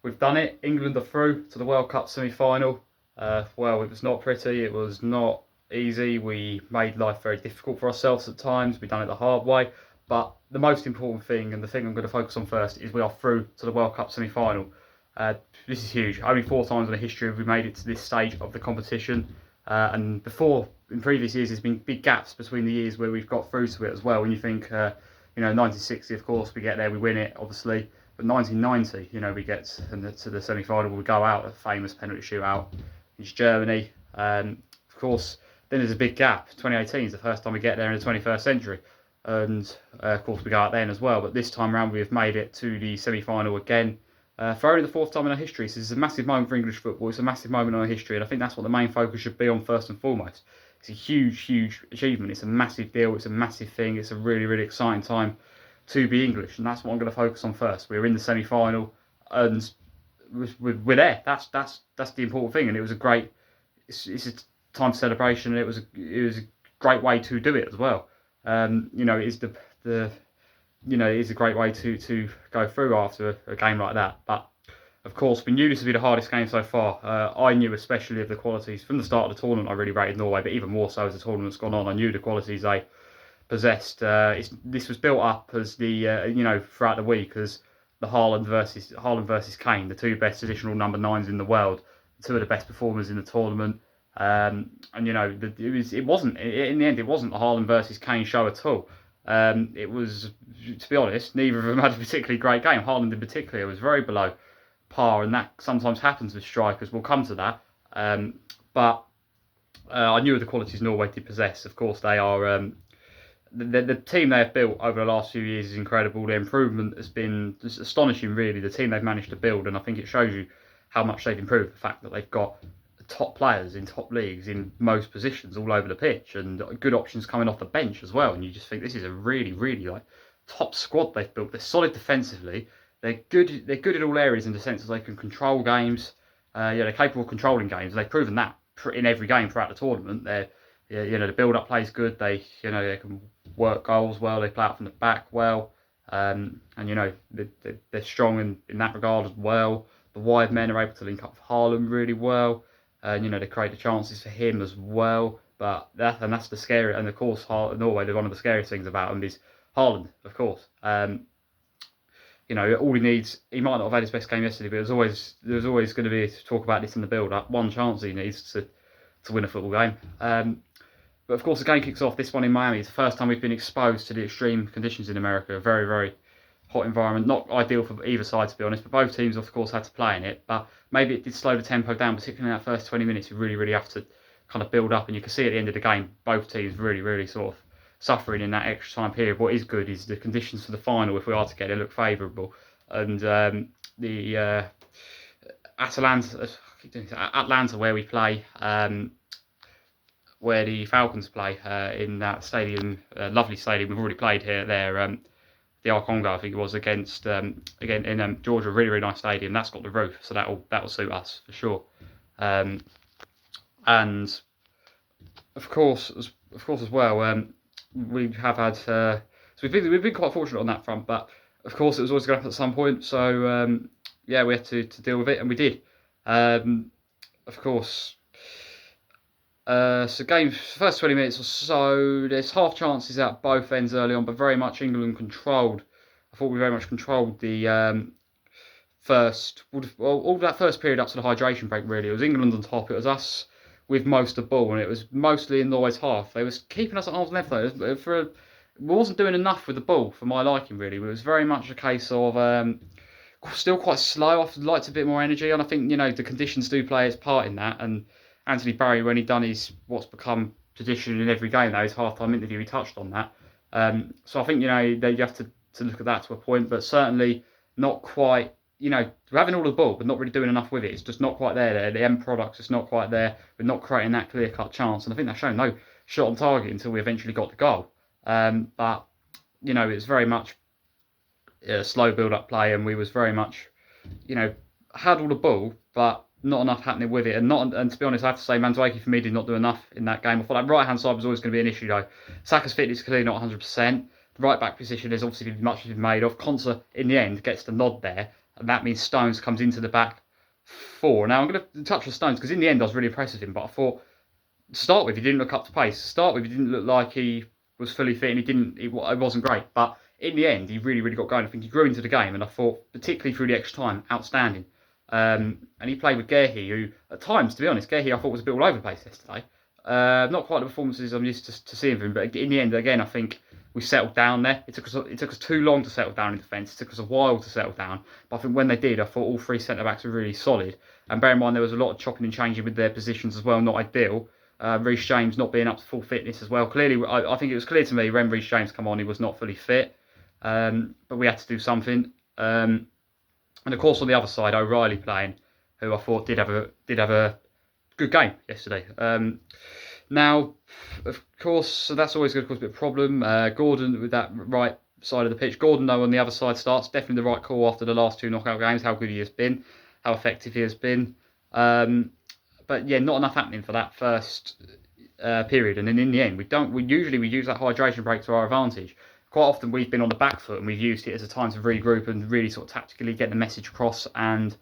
we've done it. England are through to the World Cup semi-final. Well, it was not pretty. It was not easy. We made life very difficult for ourselves at times. We've done it the hard way. But the most important thing, and the thing I'm going to focus on first, is we are through to the World Cup semi-final. This is huge. Only 4 times in the history have we made it to this stage of the competition. And before, in previous years, there's been big gaps between the years where we've got through to it as well. When you think, 1960, of course, we get there, we win it, obviously. But 1990, we get to the semi-final, we go out, a famous penalty shootout against Germany. Of course, then there's a big gap. 2018 is the first time we get there in the 21st century. And, of course, we go out then as well. But this time around, we've made it to the semi-final again. For only the 4th time in our history. So this is a massive moment for English football. It's a massive moment in our history. And I think that's what the main focus should be on first and foremost. It's a huge, huge achievement. It's a massive deal. It's a massive thing. It's a really, really exciting time to be English. And that's what I'm going to focus on first. We're in the semi-final and we're there. That's the important thing. And it was a great, it's a time for celebration. And it was a great way to do it as well. It is it is a great way to go through after a game like that. But of course, we knew this would be the hardest game so far. I knew especially of the qualities from the start of the tournament. I really rated Norway, but even more so as the tournament's gone on. I knew the qualities they possessed. This was built up as the throughout the week as the Haaland versus Kane, the 2 best traditional number 9s in the world, 2 of the best performers in the tournament. It wasn't in the end. It wasn't the Haaland versus Kane show at all. It was, to be honest, neither of them had a particularly great game. Haaland in particular was very below par, and that sometimes happens with strikers. We'll come to that. But I knew of the qualities Norway did possess. Of course, they are the team they have built over the last few years is incredible. The improvement has been just astonishing, really. The team they've managed to build, and I think it shows you how much they've improved. The fact that they've got top players in top leagues in most positions all over the pitch, and good options coming off the bench as well. And you just think this is a really, really top squad they've built. They're solid defensively. They're good. They're good in all areas in the sense that they can control games. They're capable of controlling games. They've proven that in every game throughout the tournament. The build-up play is good. They can work goals well. They play out from the back well. They're strong in that regard as well. The wide men are able to link up with Haaland really well. They create the chances for him as well. But that's the scary, and of course, Norway, one of the scariest things about him is Haaland, of course. All he needs, he might not have had his best game yesterday, but there's always going to be, to talk about this in the build-up, one chance he needs to win a football game. But of course, the game kicks off, this one in Miami. It's the first time we've been exposed to the extreme conditions in America. A very, very hot environment. Not ideal for either side, to be honest, but both teams, of course, had to play in it. But maybe it did slow the tempo down, particularly in that first 20 minutes. You really, really have to kind of build up, and you can see at the end of the game, both teams really, really sort of suffering in that extra time period. What is good is the conditions for the final, if we are to get it, look favourable. And the Atlanta, where we play, where the Falcons play, in that stadium, lovely stadium. We've already played there. The Congo, I think it was, against again in Georgia, really, really nice stadium. That's got the roof, so that'll suit us for sure. And of course as well, we have had so we've been quite fortunate on that front. But of course, it was always going to happen at some point. So we had to deal with it, and we did. Of course. First 20 minutes or so, there's half chances at both ends early on, but very much England controlled. I thought we very much controlled the all that first period up to the hydration break, really. It was England on top, it was us with most of the ball, and it was mostly in Norway's half. They was keeping us at arm's length, though. We wasn't doing enough with the ball for my liking, really. It was very much a case of still quite slow. I liked a bit more energy, and I think the conditions do play its part in that. And Anthony Barry, when he'd done what's become tradition in every game, his half-time interview, he touched on that. So I think you have to look at that to a point, but certainly not quite. We're having all the ball, but not really doing enough with it. It's just not quite there. The end product's just not quite there. We're not creating that clear-cut chance, and I think that's shown no shot on target until we eventually got the goal. But it's very much a slow build-up play, and we was very much, had all the ball, but not enough happening with it. And to be honest, I have to say, Mandzukic for me did not do enough in that game. I thought that right-hand side was always going to be an issue, though. Saka's fitness is clearly not 100%. The right-back position has obviously been much made of. Konsa, in the end, gets the nod there. and that means Stones comes into the back four. Now I'm going to touch on Stones because in the end I was really impressed with him, but I thought to start with he didn't look up to pace. To start with he didn't look like he was fully fit, and it wasn't great. But in the end he really got going. I think he grew into the game, and I thought particularly through the extra time, outstanding. And he played with Gehi, who at times, to be honest, Gehi I thought was a bit all over the place yesterday. Not quite the performances I'm used to seeing from him, but in the end, again, I think we settled down there. It took us too long to settle down in defence. It took us a while to settle down. But I think when they did, I thought all three centre-backs were really solid. And bear in mind, there was a lot of chopping and changing with their positions as well, not ideal. Reece James not being up to full fitness as well. Clearly, I think it was clear to me when Reece James come on, he was not fully fit. But we had to do something. And of course, on the other side, O'Reilly playing, who I thought did have a good game yesterday. Now, of course, so that's always going to cause a bit of problem. Gordon with that right side of the pitch. Gordon, though, on the other side starts. Definitely the right call after the last two knockout games. How good he has been, how effective he has been. But yeah, not enough happening for that first period. And then in the end, we usually use that hydration break to our advantage. Quite often we've been on the back foot and we've used it as a time to regroup and really sort of tactically get the message across and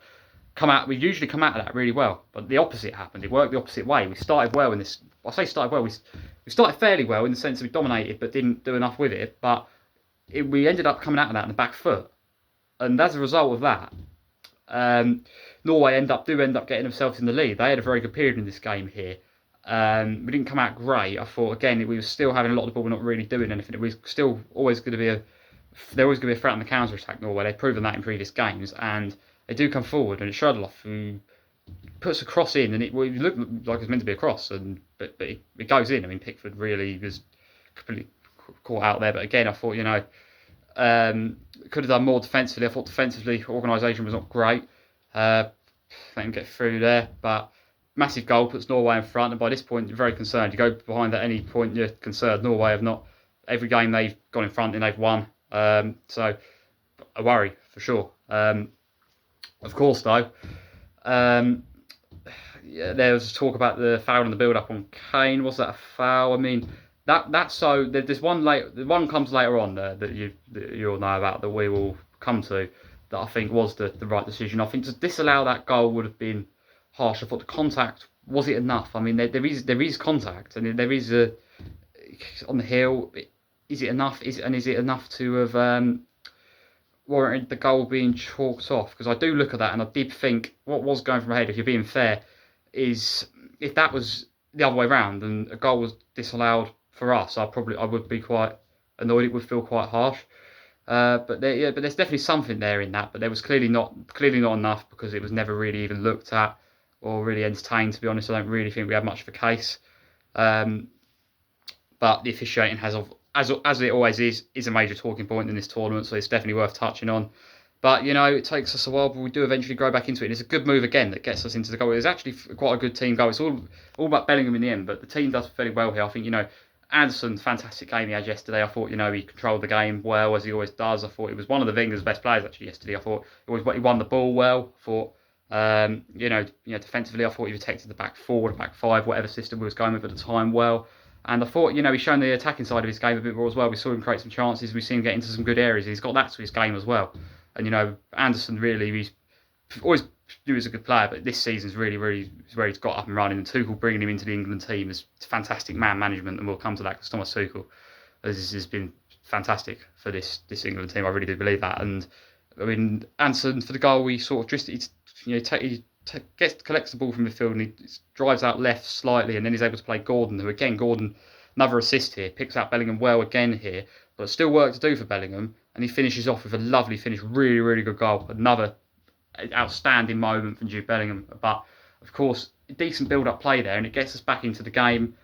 we usually come out of that really well. But the opposite happened. It worked the opposite way. We started well in this. I say started well. We started fairly well in the sense that we dominated, but didn't do enough with it. But we ended up coming out of that on the back foot, and as a result of that, Norway end up getting themselves in the lead. They had a very good period in this game here. We didn't come out great. I thought again we were still having a lot of the ball, we're not really doing anything. It was still always going to be they're always going to be a threat on the counter attack. Norway, they've proven that in previous games, and they do come forward, and it's Shorty who puts a cross in, and it looked like it's meant to be a cross, but it goes in. I mean, Pickford really was completely caught out there, but again, I thought could have done more defensively. I thought defensively organisation was not great. They didn't get through there, but massive goal puts Norway in front, and by this point you're very concerned. You go behind at any point, you're concerned. Norway have not every game they've gone in front and they've won, so a worry for sure. Of course, though, there was talk about the foul and the build-up on Kane. Was that a foul? I mean, that's so. There's one comes later on that you all know about that we will come to that I think was the right decision. I think to disallow that goal would have been harsh. I thought the contact, was it enough? I mean, there is contact, and there is on the heel. Is it enough? Is it enough to have warranted the goal being chalked off? Because I do look at that and I did think what was going from my head, if you're being fair, is if that was the other way around and a goal was disallowed for us, I would be quite annoyed. It would feel quite harsh. But there's definitely something there in that. But there was clearly not enough, because it was never really even looked at or really entertained. To be honest, I don't really think we had much of a case. But the officiating has, as it always is a major talking point in this tournament, so it's definitely worth touching on. But it takes us a while, but we do eventually grow back into it. And it's a good move again that gets us into the goal. It's actually quite a good team goal. It's all about Bellingham in the end, but the team does fairly well here. I think Anderson, fantastic game he had yesterday. I thought he controlled the game well, as he always does. I thought he was one of the Wenger's best players actually yesterday. I thought he won the ball well. I thought defensively, I thought he protected the back four, the back five, whatever system we was going with at the time well. And I thought, he's shown the attacking side of his game a bit more as well. We saw him create some chances. We've seen him get into some good areas. He's got that to his game as well. And, Anderson really, he's always knew he was a good player, but this season's really where he's got up and running. And Tuchel bringing him into the England team is fantastic man management, and we'll come to that because Thomas Tuchel has been fantastic for this England team. I really do believe that. And, I mean, Anderson, for the goal, he sort of just, collects the ball from midfield and he drives out left slightly, and then he's able to play Gordon, who again, another assist here, picks out Bellingham well again here, but still work to do for Bellingham, and he finishes off with a lovely finish, really good goal, another outstanding moment from Jude Bellingham. But of course, a decent build-up play there, and it gets us back into the game.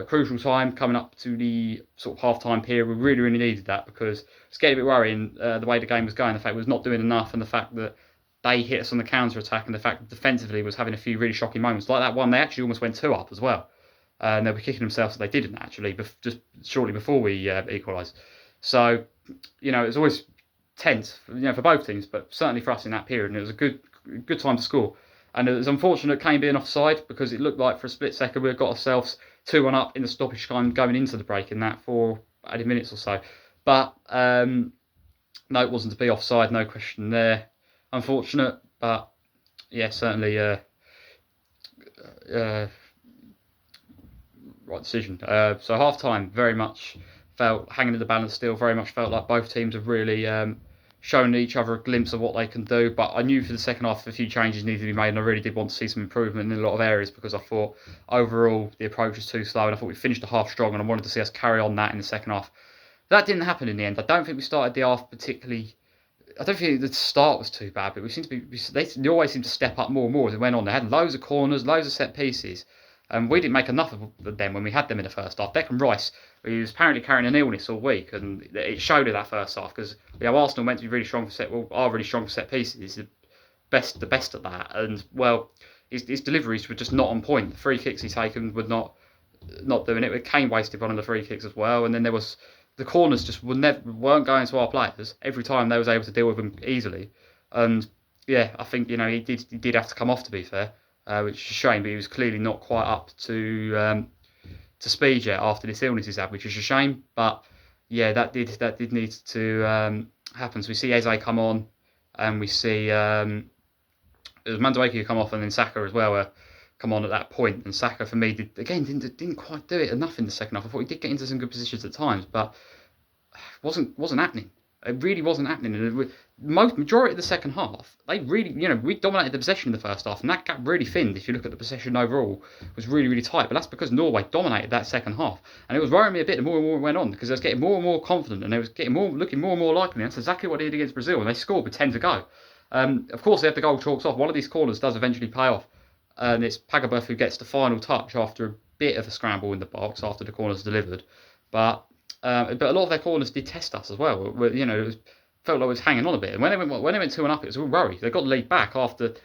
Crucial time coming up to the sort of half-time period. We really needed that, because it's getting a bit worrying the way the game was going. The fact it was not doing enough, and the fact that they hit us on the counter-attack, and the fact that defensively was having a few really shocking moments. Like that one, they actually almost went 2 up as well. And they were kicking themselves that they didn't actually, just shortly before we equalised. So, it was always tense, for both teams, but certainly for us in that period. And it was a good time to score. And it was unfortunate Kane being offside, because it looked like for a split second we got ourselves 2-1 up in the stoppage time going into the break in that 4 added minutes or so. But no, it wasn't to be offside, no question there. unfortunate, but yeah, certainly right decision. So half time very much felt hanging in the balance still. Very much felt like both teams have really shown each other a glimpse of what they can do. But I knew for the second half a few changes needed to be made, and I really did want to see some improvement in a lot of areas because I thought overall the approach was too slow, and I thought we finished the half strong, and I wanted to see us carry on that in the second half. That didn't happen in the end. I don't think we started the half particularly. I don't think the start was too bad, but we seem to be. They always seemed to step up more and more as it went on. They had loads of corners, loads of set pieces. We didn't make enough of them when we had them in the first half. Declan Rice, he was apparently carrying an illness all week, and it showed in that first half because Arsenal meant to be really strong for are really strong for set pieces. He's the best at that, and well, his deliveries were just not on point. The free kicks he's taken were not doing it. Kane wasted one of the free kicks as well, and then there was the corners just weren't going to our players. Every time they was able to deal with them easily, and yeah, I think he did have to come off, to be fair, which is a shame. But he was clearly not quite up to speed yet after this illness he's had, which is a shame. But yeah, that did need to happen. So we see Eze come on, and we see it was Madueke come off, and then Saka as well. Come on at that point, and Saka for me didn't quite do it enough in the second half. I thought he did get into some good positions at times, but wasn't happening. It really wasn't happening. And majority of the second half, they really, we dominated the possession in the first half, and that gap really thinned. If you look at the possession overall, it was really, really tight. But that's because Norway dominated that second half, and it was worrying me a bit the more and more it went on because they was getting more and more confident, and they was looking more and more likely. And that's exactly what they did against Brazil, and they scored with 10 to go. Of course, they have the goal chalks off. One of these corners does eventually pay off. And it's Pagabuff who gets the final touch after a bit of a scramble in the box after the corner's delivered. But a lot of their corners did test us as well. It felt like it was hanging on a bit. And when they went 2-1 up, it was all worry. They got the lead back after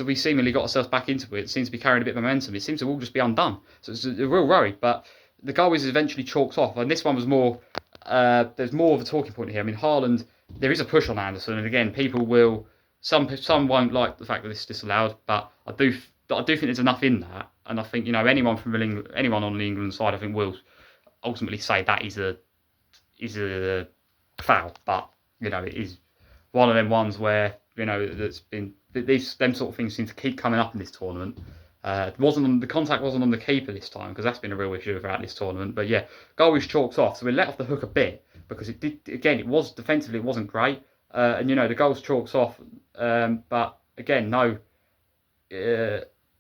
we seemingly got ourselves back into it. It seems to be carrying a bit of momentum. It seems to all just be undone. So it's a real worry. But the goal is eventually chalked off. And this one was more. There's more of a talking point here. I mean, Haaland. There is a push on Anderson, and again, people will. Some won't like the fact that this is disallowed, but I do think there's enough in that, and I think anyone on the England side, I think will ultimately say that is a foul, but it is one of them ones where that's been them sort of things seem to keep coming up in this tournament. The contact wasn't on the keeper this time because that's been a real issue throughout this tournament. But yeah, goal was chalked off, so we let off the hook a bit because it did. Again, it was defensively, it wasn't great. And the goal's chalks off, but again, no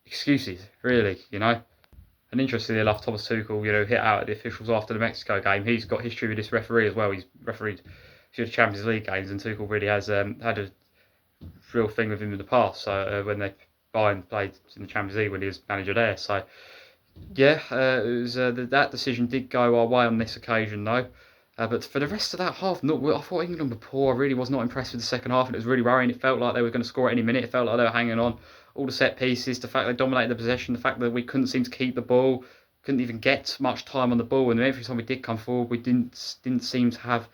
excuses really. And interestingly enough, Thomas Tuchel, hit out at the officials after the Mexico game. He's got history with this referee as well. He's refereed a few of the Champions League games, and Tuchel really has had a real thing with him in the past. So when Bayern played in the Champions League when he was manager there, so yeah, it was, that decision did go our way on this occasion though. But for the rest of that half, I thought England were poor. I really was not impressed with the second half, and it was really worrying. It felt like they were going to score at any minute. It felt like they were hanging on. All the set pieces, the fact they dominated the possession, the fact that we couldn't seem to keep the ball, couldn't even get much time on the ball, and every time we did come forward, we didn't seem to have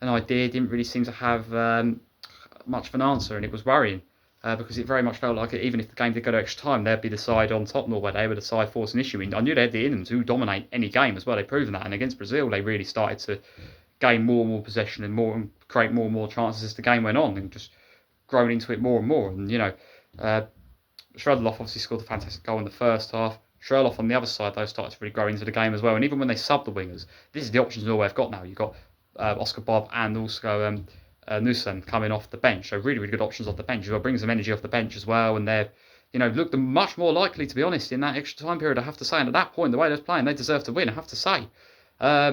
an idea, didn't really seem to have much of an answer, and it was worrying. Because it very much felt like even if the game did go to extra time, they'd be the side on top. Norway, they were the side forcing issue. I knew they had the in them to dominate any game as well. They've proven that, and against Brazil, they really started to gain more and more possession and create more and more chances as the game went on, and just grown into it more and more. And Schroederloff obviously scored a fantastic goal in the first half. Schroederloff on the other side though started to really grow into the game as well. And even when they sub the wingers, this is the options Norway have got now. You've got Oscar Bob and also Nussen coming off the bench, so really, really good options off the bench. You've got to bring some energy off the bench as well, and they're looked much more likely, to be honest, in that extra time period, I have to say. And at that point, the way they're playing, they deserve to win, I have to say. I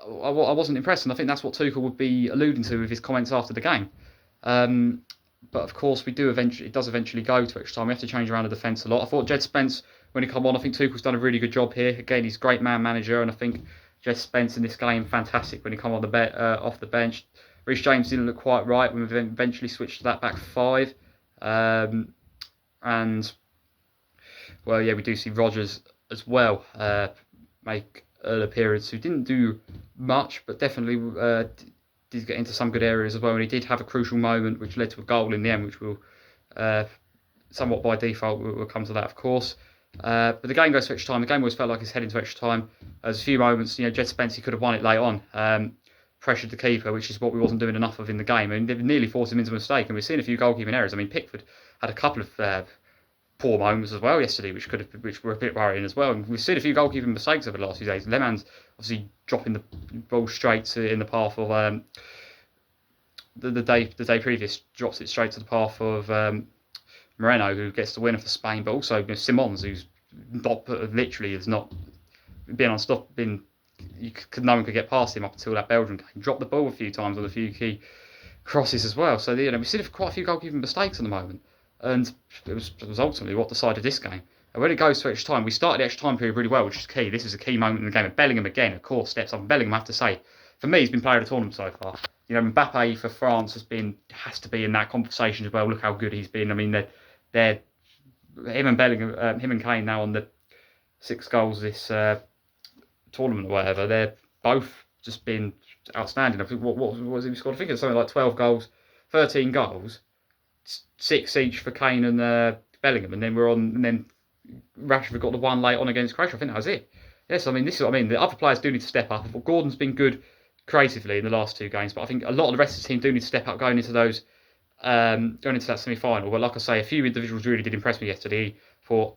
wasn't impressed, and I think that's what Tuchel would be alluding to with his comments after the game. But of course, it does eventually go to extra time. We have to change around the defence a lot. I thought Jed Spence, when he come on, I think Tuchel's done a really good job here. Again, he's a great man manager, and I think Jed Spence in this game, fantastic when he come on off the bench. Reece James didn't look quite right when we eventually switched to that back five. And, well, yeah, we do see Rodgers as well make an appearance, who didn't do much, but definitely did get into some good areas as well. And he did have a crucial moment, which led to a goal in the end, which will, somewhat by default, we'll come to that, of course. But the game goes to extra time. The game always felt like it's heading to extra time. There's a few moments, Jed Spence, he could have won it late on. pressured the keeper, which is what we wasn't doing enough of in the game, and they've nearly forced him into a mistake. And we've seen a few goalkeeping errors. I mean, Pickford had a couple of poor moments as well yesterday, which were a bit worrying as well. And we've seen a few goalkeeping mistakes over the last few days. Lehmann's obviously dropping the ball straight in the path of the day previous, drops it straight to the path of Moreno, who gets the winner for Spain, but also Simons, who's not literally has not been unstopped. No one could get past him up until that Belgian game. He dropped the ball a few times on a few key crosses as well. So we've seen quite a few goalkeeping mistakes at the moment, and it was ultimately what decided this game. And when it goes to extra time, we started the extra time period really well, which is key. This is a key moment in the game. And Bellingham again, of course, steps up. And Bellingham, I have to say, for me, he's been player of the tournament so far. Mbappe for France has to be in that conversation as well. Look how good he's been. I mean, they're him and Bellingham, him and Kane now on the 6 goals this tournament or whatever. They're both just been outstanding. I think what was he scored? I think it's something like 12 goals, 13 goals, 6 each for Kane and Bellingham, and then Rashford got the one late on against Croatia. I think that was it. Yes, I mean this is what I mean. The other players do need to step up. I thought Gordon's been good creatively in the last 2 games, but I think a lot of the rest of the team do need to step up going into that semi-final. But like I say, a few individuals really did impress me yesterday. For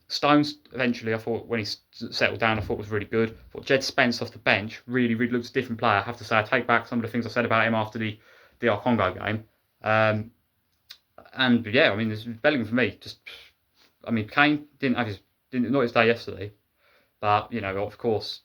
Stones, eventually, I thought when he settled down, I thought was really good. I thought Jed Spence off the bench really looks a different player. I have to say, I take back some of the things I said about him after the Congo game. And yeah, I mean, Bellingham for me, Kane not his day yesterday, but of course,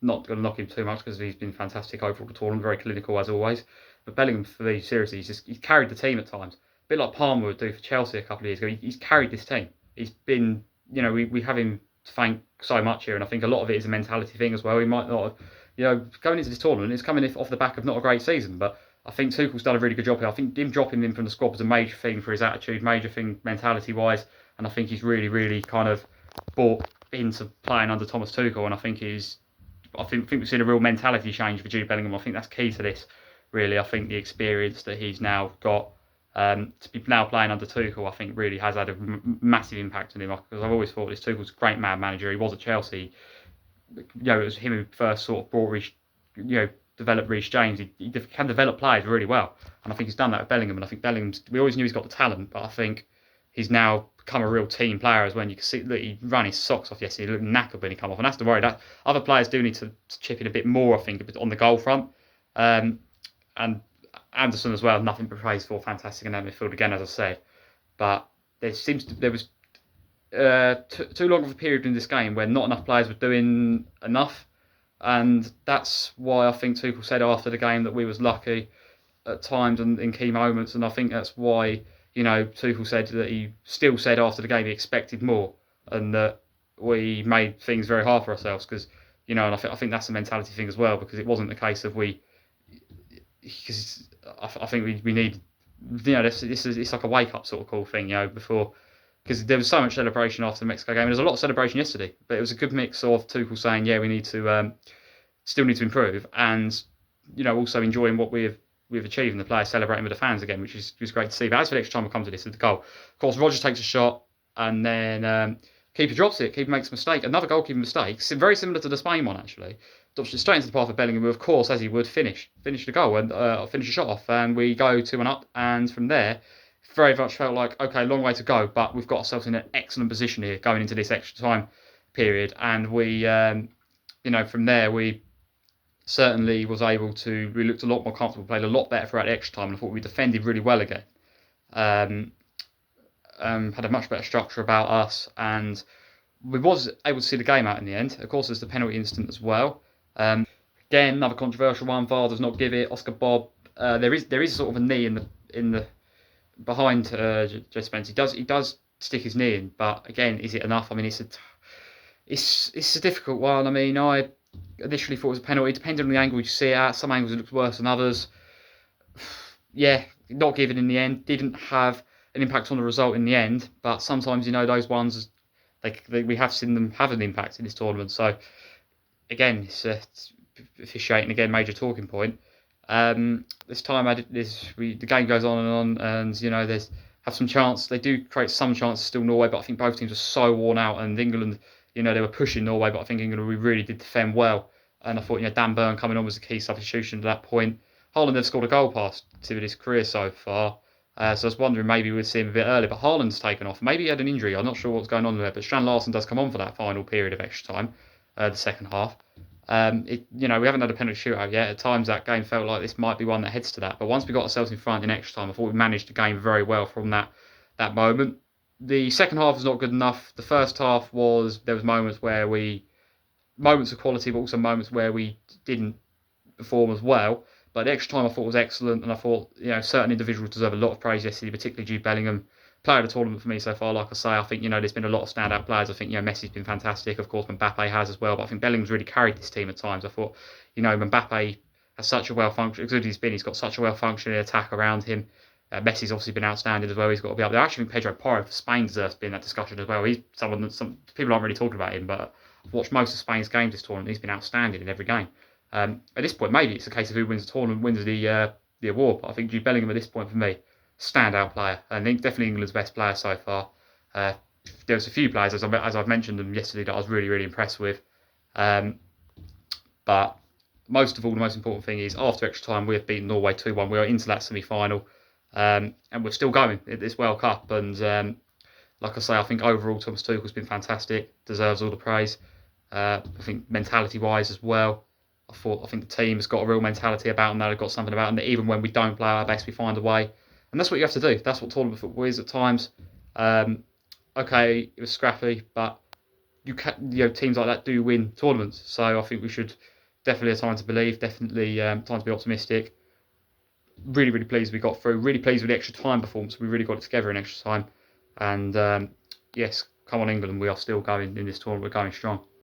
not going to knock him too much because he's been fantastic overall the tournament, very clinical as always. But Bellingham for me, seriously, he's carried the team at times, a bit like Palmer would do for Chelsea a couple of years ago. He's carried this team. He's been, we have him to thank so much here, and I think a lot of it is a mentality thing as well. He might not have, going into this tournament, it's coming off the back of not a great season, but I think Tuchel's done a really good job here. I think him dropping him from the squad was a major thing for his attitude, major thing mentality-wise, and I think he's really kind of bought into playing under Thomas Tuchel, and I think we've seen a real mentality change for Jude Bellingham. I think that's key to this, really. I think the experience that he's now got, to be now playing under Tuchel, I think really has had a massive impact on him, because I've always thought this Tuchel's a great manager. He was at Chelsea. It was him who first sort of brought developed Reece James. He can develop players really well, and I think he's done that with Bellingham. And I think we always knew he's got the talent, but I think he's now become a real team player as well. You can see that he ran his socks off yesterday. He looked knackered when he came off, and that's the worry. That other players do need to chip in a bit more, I think, on the goal front. And Anderson as well, nothing but praise for, fantastic in that midfield again, as I said. But there was too long of a period in this game where not enough players were doing enough, and that's why I think Tuchel said after the game that we was lucky at times and in key moments, and I think that's why Tuchel said that he still said after the game he expected more, and that we made things very hard for ourselves because and I think that's a mentality thing as well, because it wasn't the case of because I think we need it's like a wake up sort of call thing before, because there was so much celebration after the Mexico game, and there's a lot of celebration yesterday, but it was a good mix of Tuchel saying we need to still need to improve, and also enjoying what we've achieved, and the players celebrating with the fans again, which was great to see. But as for the extra time, we'll come to this, the goal. Of course, Rodgers takes a shot, and then keeper drops it. Keeper makes a mistake. Another goalkeeping mistake, very similar to the Spain one actually. Drops it straight into the path of Bellingham, who, of course, as he would, finish the goal and finish the shot off. And we go 2-1 and from there, very much felt like, okay, long way to go, but we've got ourselves in an excellent position here going into this extra time period. And we, from there, we certainly was able to, we looked a lot more comfortable, played a lot better throughout the extra time, and I thought we defended really well again. Had a much better structure about us, and we was able to see the game out in the end. Of course, there's the penalty incident as well. Again, another controversial one. VAR does not give it. Oscar Bob. There is sort of a knee in the behind Joe Spence. He does stick his knee in, but again, is it enough? I mean, it's a difficult one. I mean, I initially thought it was a penalty. Depending on the angle you see it at, some angles it looks worse than others. Yeah, not given in the end. Didn't have an impact on the result in the end, but sometimes those ones, we have seen them have an impact in this tournament. So again, it's officiating again, major talking point. This time the game goes on and on, and there's have some chance. They do create some chances still, Norway, but I think both teams are so worn out, and England, they were pushing Norway, but I think England we really did defend well. and I thought, Dan Burn coming on was a key substitution at that point. Haaland had scored a goal past to his career so far. So I was wondering maybe we'd see him a bit earlier, but Haaland's taken off. Maybe he had an injury. I'm not sure what's going on there, but Strand Larsen does come on for that final period of extra time, the second half. We haven't had a penalty shootout yet. At times that game felt like this might be one that heads to that. But once we got ourselves in front in extra time, I thought we managed the game very well from that moment. The second half was not good enough. The first half there was moments of quality, but also moments where we didn't perform as well. But the extra time I thought was excellent, and I thought certain individuals deserve a lot of praise yesterday, particularly Jude Bellingham. Player of the tournament for me so far. Like I say, I think there's been a lot of standout players. I think Messi's been fantastic, of course Mbappe has as well. But I think Bellingham's really carried this team at times. I thought Mbappe has such a well-functioning, as good as he's got such a well-functioning attack around him. Messi's obviously been outstanding as well. He's got to be up there. I actually think Pedro Porro for Spain deserves to be in that discussion as well. He's someone that some people aren't really talking about him, but I've watched most of Spain's games this tournament. He's been outstanding in every game. At this point, maybe it's a case of who wins the tournament wins the award. But I think Jude Bellingham at this point for me, standout player. I think definitely England's best player so far. There's a few players, as I've mentioned them yesterday, that I was really, really impressed with. But most of all, the most important thing is after extra time, we have beaten Norway 2-1. We are into that semi-final. And we're still going at this World Cup. And like I say, I think overall Thomas Tuchel's been fantastic. Deserves all the praise. I think mentality-wise as well. I think the team has got a real mentality about them. They've got something about them that even when we don't play our best, we find a way. And that's what you have to do. That's what tournament football is at times. Okay, it was scrappy, but teams like that do win tournaments. So I think we should definitely have time to believe. Definitely time to be optimistic. Really, really pleased we got through. Really pleased with the extra time performance. We really got it together in extra time. And yes, come on England, we are still going in this tournament. We're going strong.